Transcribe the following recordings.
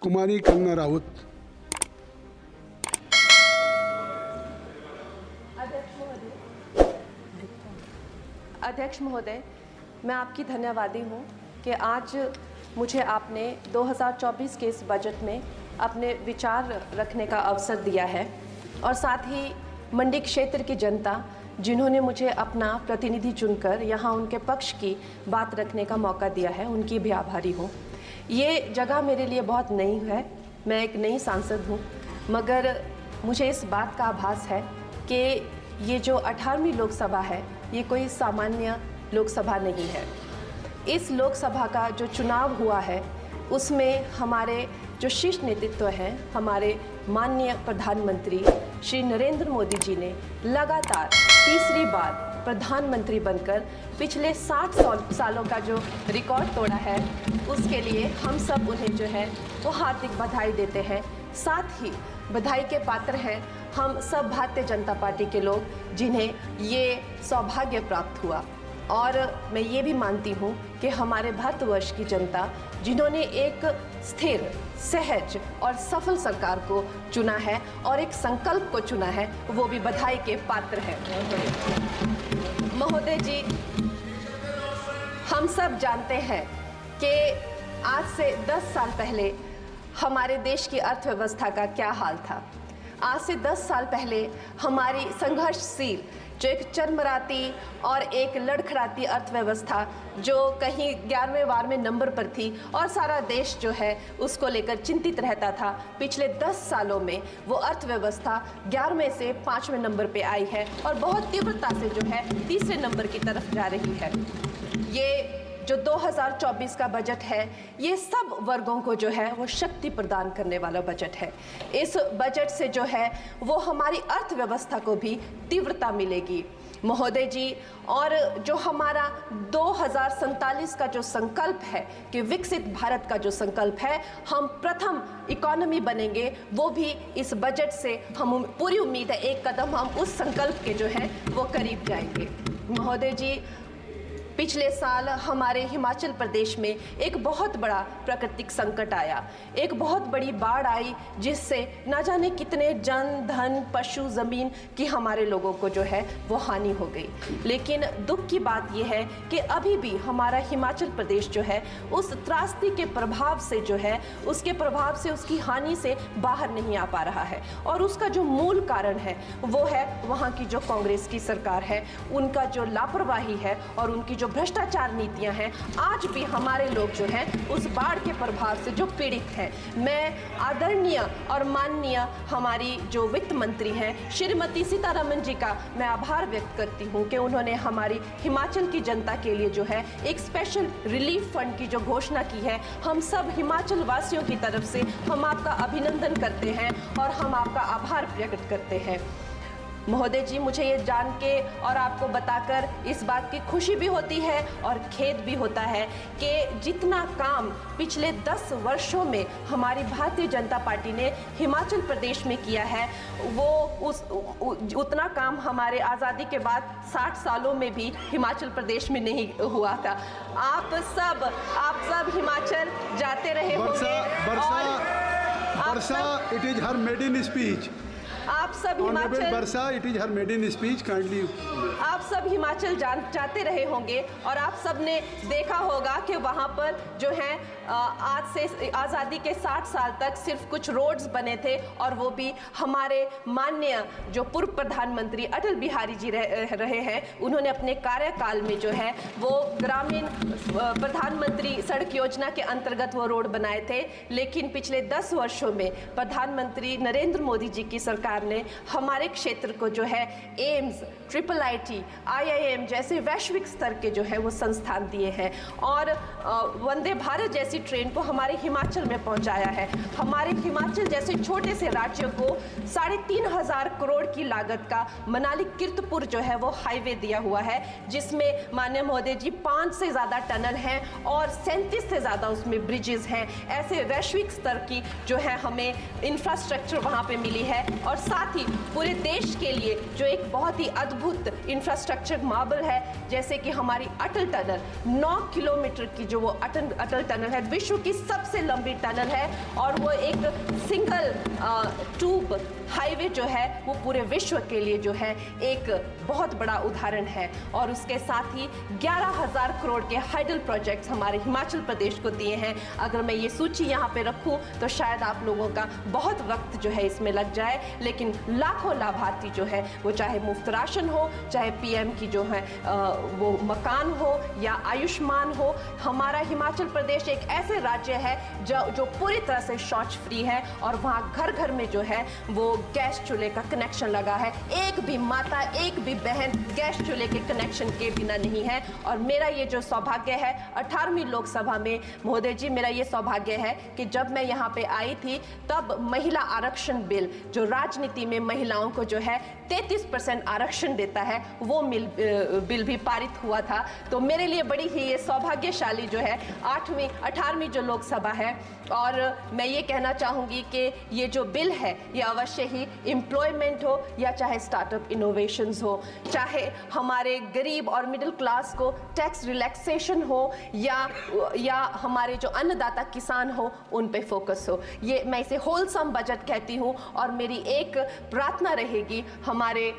कुमारी कंगना राउत। अध्यक्ष महोदय, मैं आपकी धन्यवादी हूँ कि आज मुझे आपने 2024 के इस बजट में अपने विचार रखने का अवसर दिया है और साथ ही मंडी क्षेत्र की जनता जिन्होंने मुझे अपना प्रतिनिधि चुनकर यहाँ उनके पक्ष की बात रखने का मौका दिया है, उनकी भी आभारी हूँ। ये जगह मेरे लिए बहुत नई है, मैं एक नई सांसद हूँ, मगर मुझे इस बात का आभास है कि ये जो 18वीं लोकसभा है ये कोई सामान्य लोकसभा नहीं है। इस लोकसभा का जो चुनाव हुआ है उसमें हमारे जो शीर्ष नेतृत्व हैं, हमारे माननीय प्रधानमंत्री श्री नरेंद्र मोदी जी ने लगातार तीसरी बार प्रधानमंत्री बनकर पिछले 60 सालों का जो रिकॉर्ड तोड़ा है, उसके लिए हम सब उन्हें जो है वो हार्दिक बधाई देते हैं। साथ ही बधाई के पात्र हैं हम सब भारतीय जनता पार्टी के लोग जिन्हें ये सौभाग्य प्राप्त हुआ। और मैं ये भी मानती हूँ कि हमारे भारतवर्ष की जनता जिन्होंने एक स्थिर, सहज और सफल सरकार को चुना है और एक संकल्प को चुना है, वो भी बधाई के पात्र है। महोदय जी, हम सब जानते हैं कि आज से 10 साल पहले हमारे देश की अर्थव्यवस्था का क्या हाल था। आज से 10 साल पहले हमारी संघर्षशील जो एक चरमराती और एक लड़खड़ाती अर्थव्यवस्था जो कहीं 11वें-12वें नंबर पर थी और सारा देश जो है उसको लेकर चिंतित रहता था, पिछले 10 सालों में वो अर्थव्यवस्था 11वें से 5वें नंबर पे आई है और बहुत तीव्रता से जो है तीसरे नंबर की तरफ जा रही है। ये जो 2024 का बजट है ये सब वर्गों को जो है वो शक्ति प्रदान करने वाला बजट है। इस बजट से जो है वो हमारी अर्थव्यवस्था को भी तीव्रता मिलेगी महोदय जी। और जो हमारा 2047 का जो संकल्प है कि विकसित भारत का जो संकल्प है, हम प्रथम इकोनॉमी बनेंगे, वो भी इस बजट से हम पूरी उम्मीद है एक कदम हम उस संकल्प के जो है वो करीब जाएंगे। महोदय जी, पिछले साल हमारे हिमाचल प्रदेश में एक बहुत बड़ा प्राकृतिक संकट आया, एक बहुत बड़ी बाढ़ आई जिससे ना जाने कितने जन, धन, पशु, ज़मीन की हमारे लोगों को जो है वो हानि हो गई। लेकिन दुख की बात यह है कि अभी भी हमारा हिमाचल प्रदेश जो है उस त्रासदी के प्रभाव से जो है उसके प्रभाव से, उसकी हानि से बाहर नहीं आ पा रहा है। और उसका जो मूल कारण है वो है वहाँ की जो कांग्रेस की सरकार है, उनका जो लापरवाही है और उनकी भ्रष्टाचार नीतियां हैं। आज भी हमारे लोग जो हैं उस बाढ़ के प्रभाव से जो पीड़ित हैं। मैं आदरणीय और माननीय हमारी जो वित्त मंत्री हैं श्रीमती सीतारमण जी का मैं आभार व्यक्त करती हूं कि उन्होंने हमारी हिमाचल की जनता के लिए जो है एक स्पेशल रिलीफ फंड की जो घोषणा की है। हम सब हिमाचल वासियों की तरफ से हम आपका अभिनंदन करते हैं और हम आपका आभार प्रकट करते हैं। महोदय जी, मुझे ये जान के और आपको बताकर इस बात की खुशी भी होती है और खेद भी होता है कि जितना काम पिछले 10 वर्षों में हमारी भारतीय जनता पार्टी ने हिमाचल प्रदेश में किया है वो उतना काम हमारे आज़ादी के बाद 60 सालों में भी हिमाचल प्रदेश में नहीं हुआ था। आप सब हिमाचल जाते रहे होंगे। वर्षा, it is her maiden speech. आप सब Himachal Varsha, it is her maiden speech, kindly. आप सब हिमाचल जाते रहे होंगे और आप सब ने देखा होगा कि वहाँ पर जो है आज से आज़ादी के 60 साल तक सिर्फ कुछ रोड्स बने थे और वो भी हमारे माननीय जो पूर्व प्रधानमंत्री अटल बिहारी जी रहे हैं, उन्होंने अपने कार्यकाल में जो है वो ग्रामीण प्रधानमंत्री सड़क योजना के अंतर्गत वो रोड बनाए थे। लेकिन पिछले 10 वर्षों में प्रधानमंत्री नरेंद्र मोदी जी की सरकार ने हमारे क्षेत्र को जो है एम्स, IIT, IIM जैसे वैश्विक स्तर के जो है वो संस्थान दिए हैं और वंदे भारत जैसी ट्रेन को हमारे हिमाचल में पहुंचाया है। हमारे हिमाचल जैसे छोटे से राज्य को 3,500 करोड़ की लागत का मनाली कीर्तपुर जो है वो हाईवे दिया हुआ है, जिसमें माननीय महोदय जी 5 से ज़्यादा टनल हैं और 37 से ज़्यादा उसमें ब्रिजेस हैं। ऐसे वैश्विक स्तर की जो है हमें इंफ्रास्ट्रक्चर वहाँ पे मिली है और साथ ही पूरे देश के लिए जो एक बहुत ही अद्भुत इंफ्रास्ट्रक्चर मार्बल है, जैसे कि हमारी अटल टनल 9 किलोमीटर की जो वो अटल टनल है, विश्व की सबसे लंबी टनल है और वो एक सिंगल ट्यूब हाईवे जो है वो पूरे विश्व के लिए जो है एक बहुत बड़ा उदाहरण है। और उसके साथ ही 11,000 करोड़ के हाइडल प्रोजेक्ट्स हमारे हिमाचल प्रदेश को दिए हैं। अगर मैं ये सूची यहाँ पे रखूँ तो शायद आप लोगों का बहुत वक्त जो है इसमें लग जाए, लेकिन लाखों लाभार्थी जो है वो चाहे मुफ्त राशन हो, चाहे पीएम की जो है वो मकान हो या आयुष्मान हो। हमारा हिमाचल प्रदेश एक ऐसे राज्य है जो पूरी तरह से शौच फ्री है और वहाँ घर घर में जो है वो गैस चूल्हे का कनेक्शन लगा है। एक भी माता, एक भी बहन गैस चूल्हे के कनेक्शन के बिना नहीं है। और मेरा ये जो सौभाग्य है 18वीं लोकसभा में, महोदय जी, मेरा ये सौभाग्य है कि जब मैं यहाँ पे आई थी तब महिला आरक्षण बिल जो राजनीति में महिलाओं को जो है 33% आरक्षण देता है, वो बिल भी पारित हुआ था। तो मेरे लिए बड़ी ही ये सौभाग्यशाली जो है 18वीं जो लोकसभा है। और मैं ये कहना चाहूँगी कि ये जो बिल है ये अवश्य ही एम्प्लॉयमेंट हो या चाहे स्टार्टअप इनोवेशंस हो, चाहे हमारे गरीब और मिडिल क्लास को टैक्स रिलैक्सेशन हो या हमारे जो अन्नदाता किसान हो उन पे फोकस हो। ये मैं इसे होलसम बजट कहती हूँ। और मेरी एक प्रार्थना रहेगी हमारे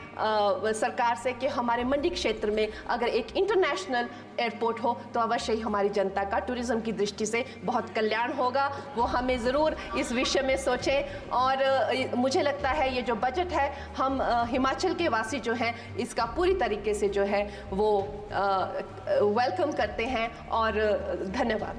सरकार से कि हमारे मंडी क्षेत्र में अगर एक इंटरनेशनल एयरपोर्ट हो तो अवश्य ही हमारी जनता का टूरिज्म की दृष्टि से बहुत कल्याण होगा। वो हमें ज़रूर इस विषय में सोचें। और मुझे लगता है ये जो बजट है हम हिमाचल के वासी जो हैं इसका पूरी तरीके से जो है वो वेलकम करते हैं। और धन्यवाद।